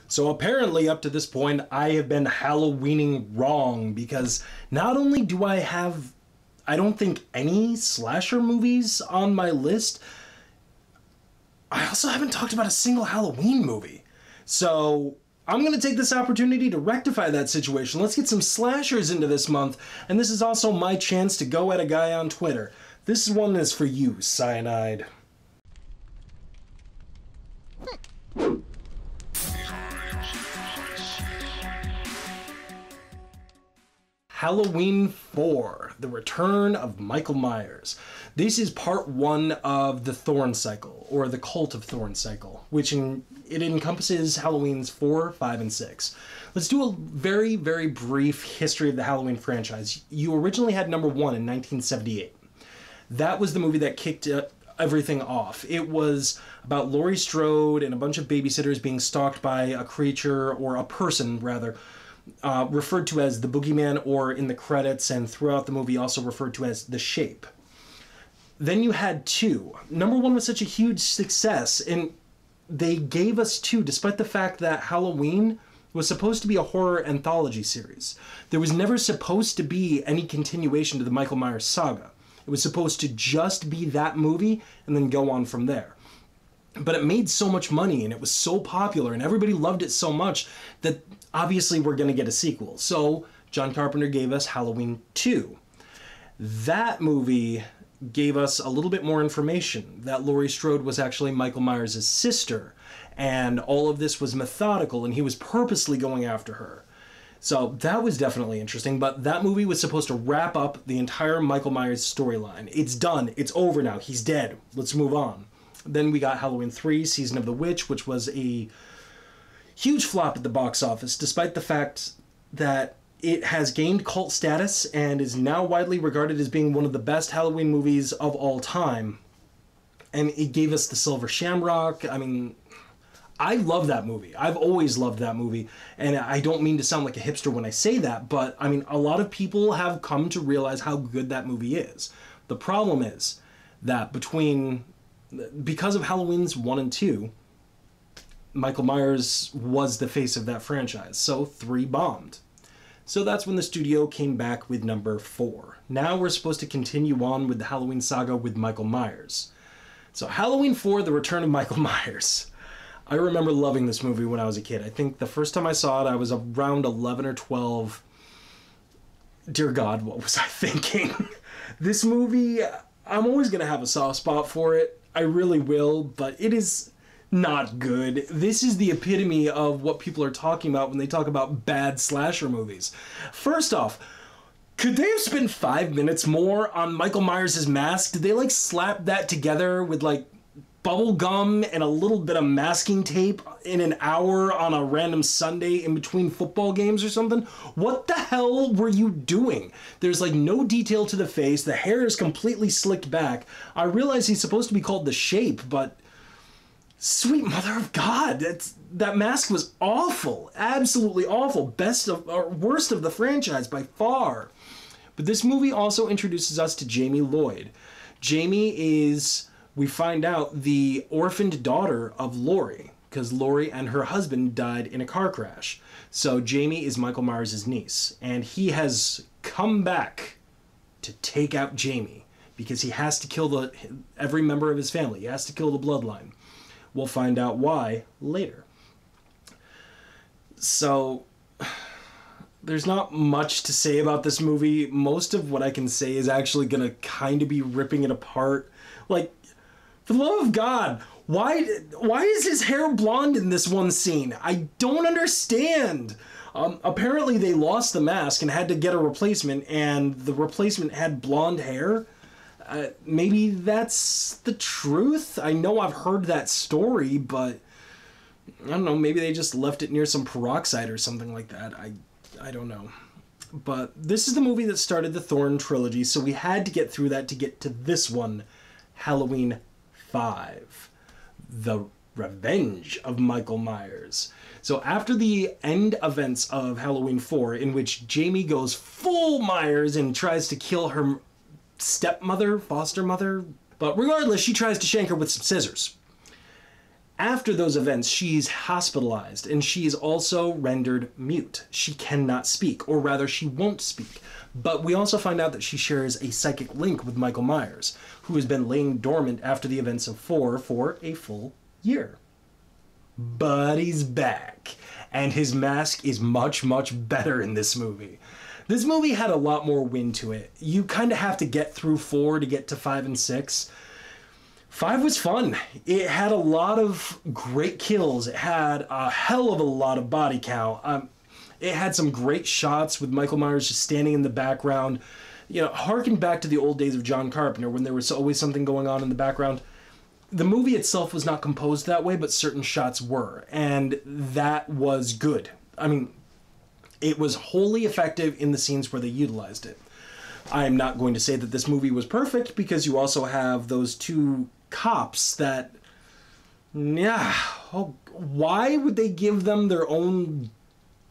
So apparently up to this point, I have been Halloweening wrong, because not only do I have, I don't think, any slasher movies on my list, I also haven't talked about a single Halloween movie. So I'm going to take this opportunity to rectify that situation. Let's get some slashers into this month, and this is also my chance to go at a guy on Twitter. This one is for you, Cyanide. Halloween 4, The Return of Michael Myers. This is part 1 of the Thorn cycle, or the Cult of Thorn cycle, which it encompasses Halloweens 4, 5, and 6. Let's do a very, very brief history of the Halloween franchise. You originally had number 1 in 1978. That was the movie that kicked everything off. It was about Laurie Strode and a bunch of babysitters being stalked by a creature, or a person, rather, referred to as the Boogeyman, or in the credits and throughout the movie also referred to as the Shape. Then you had 2. Number 1 was such a huge success, and they gave us 2 despite the fact that Halloween was supposed to be a horror anthology series. There was never supposed to be any continuation to the Michael Myers saga. It was supposed to just be that movie and then go on from there. But it made so much money and it was so popular and everybody loved it so much that obviously we're going to get a sequel. So John Carpenter gave us Halloween 2. That movie gave us a little bit more information that Laurie Strode was actually Michael Myers' sister, and all of this was methodical and he was purposely going after her. So that was definitely interesting, but that movie was supposed to wrap up the entire Michael Myers storyline. It's done. It's over now. He's dead. Let's move on. Then we got Halloween 3, Season of the Witch, which was a huge flop at the box office, despite the fact that it has gained cult status and is now widely regarded as being one of the best Halloween movies of all time. And it gave us the Silver Shamrock. I mean, I love that movie. I've always loved that movie. And I don't mean to sound like a hipster when I say that, but I mean, a lot of people have come to realize how good that movie is. The problem is that because of Halloween's 1 and 2, Michael Myers was the face of that franchise, so 3 bombed. So that's when the studio came back with number 4. Now we're supposed to continue on with the Halloween saga with Michael Myers. So Halloween 4, The Return of Michael Myers. I remember loving this movie when I was a kid. I think the first time I saw it, I was around 11 or 12. Dear God, what was I thinking? This movie, I'm always going to have a soft spot for it. I really will, but it is not good. This is the epitome of what people are talking about when they talk about bad slasher movies. First off, could they have spent 5 minutes more on Michael Myers' mask? Did they like slap that together with like bubble gum and a little bit of masking tape in an hour on a random Sunday in between football games or something? What the hell were you doing? There's like no detail to the face. The hair is completely slicked back. I realize he's supposed to be called the Shape, but sweet mother of God, that mask was awful. Absolutely awful. Worst of the franchise by far. But this movie also introduces us to Jamie Lloyd. Jamie is, we find out, the orphaned daughter of Laurie, because Laurie and her husband died in a car crash. So Jamie is Michael Myers' niece, and he has come back to take out Jamie because he has to kill every member of his family. He has to kill the bloodline. We'll find out why later. So there's not much to say about this movie. Most of what I can say is actually going to kind of be ripping it apart. Like, for the love of God, why is his hair blonde in this one scene? I don't understand. Apparently they lost the mask and had to get a replacement, and the replacement had blonde hair. Maybe that's the truth. I know I've heard that story, but I don't know, maybe they just left it near some peroxide or something like that. I don't know. But this is the movie that started the Thorn trilogy, so we had to get through that to get to this one, Halloween 5, The Revenge of Michael Myers. So after the end events of Halloween 4, in which Jamie goes full Myers and tries to kill her stepmother, foster mother, but regardless, she tries to shank her with some scissors. After those events, she's hospitalized, and she is also rendered mute. She cannot speak, or rather, she won't speak. But we also find out that she shares a psychic link with Michael Myers, who has been laying dormant after the events of 4 for a full year. But he's back, and his mask is much, much better in this movie. This movie had a lot more wind to it. You kind of have to get through 4 to get to 5 and 6. 5 was fun. It had a lot of great kills. It had a hell of a lot of body count. It had some great shots with Michael Myers just standing in the background. You know, harken back to the old days of John Carpenter when there was always something going on in the background. The movie itself was not composed that way, but certain shots were, and that was good. I mean, it was wholly effective in the scenes where they utilized it. I'm not going to say that this movie was perfect, because you also have those 2 cops that, why would they give them their own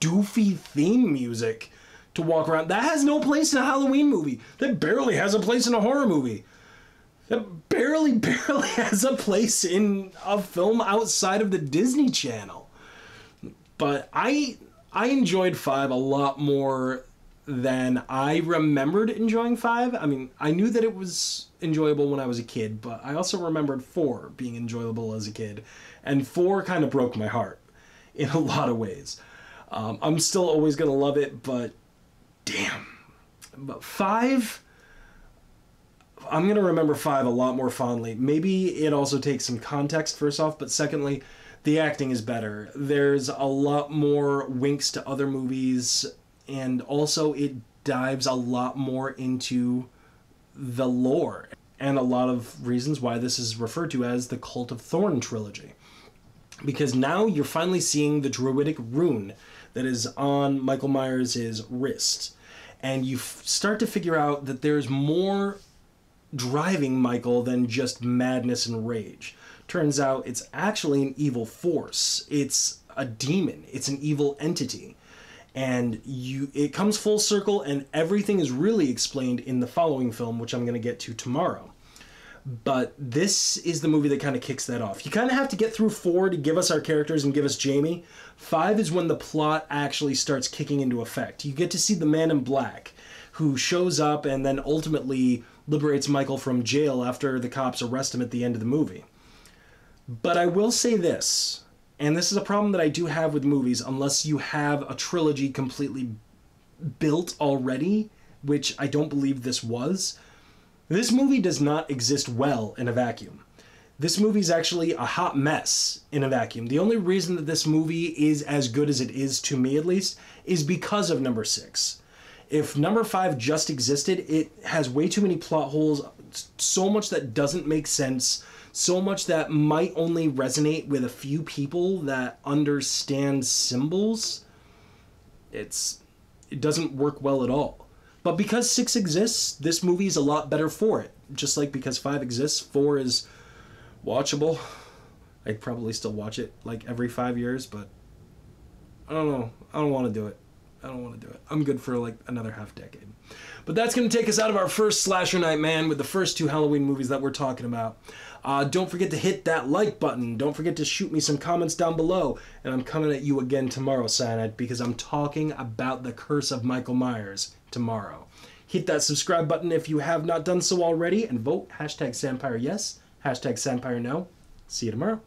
doofy theme music to walk around? That has no place in a Halloween movie. That barely has a place in a horror movie. That barely has a place in a film outside of the Disney Channel. But I enjoyed 5 a lot more than I remembered enjoying 5. I mean, I knew that it was enjoyable when I was a kid, but I also remembered 4 being enjoyable as a kid. And 4 kind of broke my heart in a lot of ways. I'm still always going to love it, but damn. But 5, I'm going to remember 5 a lot more fondly. Maybe it also takes some context, first off, but secondly, the acting is better. There's a lot more winks to other movies, and also it dives a lot more into the lore, and a lot of reasons why this is referred to as the Cult of Thorn trilogy. Because now you're finally seeing the druidic rune that is on Michael Myers' wrist, and you start to figure out that there's more driving Michael than just madness and rage. Turns out it's actually an evil force. It's a demon. It's an evil entity. And it comes full circle, and everything is really explained in the following film, which I'm going to get to tomorrow. But this is the movie that kind of kicks that off. You kind of have to get through 4 to give us our characters and give us Jamie. 5 is when the plot actually starts kicking into effect. You get to see the Man in Black, who shows up and then ultimately liberates Michael from jail after the cops arrest him at the end of the movie. But I will say this, and this is a problem that I do have with movies, unless you have a trilogy completely built already, which I don't believe this was. This movie does not exist well in a vacuum. This movie is actually a hot mess in a vacuum. The only reason that this movie is as good as it is, to me at least, is because of number 6. If number 5 just existed, it has way too many plot holes, so much that doesn't make sense, so much that might only resonate with a few people that understand symbols. It doesn't work well at all. But because 6 exists, this movie is a lot better for it. Just like because 5 exists, 4 is watchable. I'd probably still watch it like every 5 years, but I don't know. I don't want to do it. I'm good for like another half decade. But that's going to take us out of our first Slasher Night, man, with the first 2 Halloween movies that we're talking about. Don't forget to hit that like button. Don't forget to shoot me some comments down below. And I'm coming at you again tomorrow, Cyanide, because I'm talking about the Curse of Michael Myers tomorrow. Hit that subscribe button if you have not done so already, and vote #SandpireYes, #SandpireNo. See you tomorrow.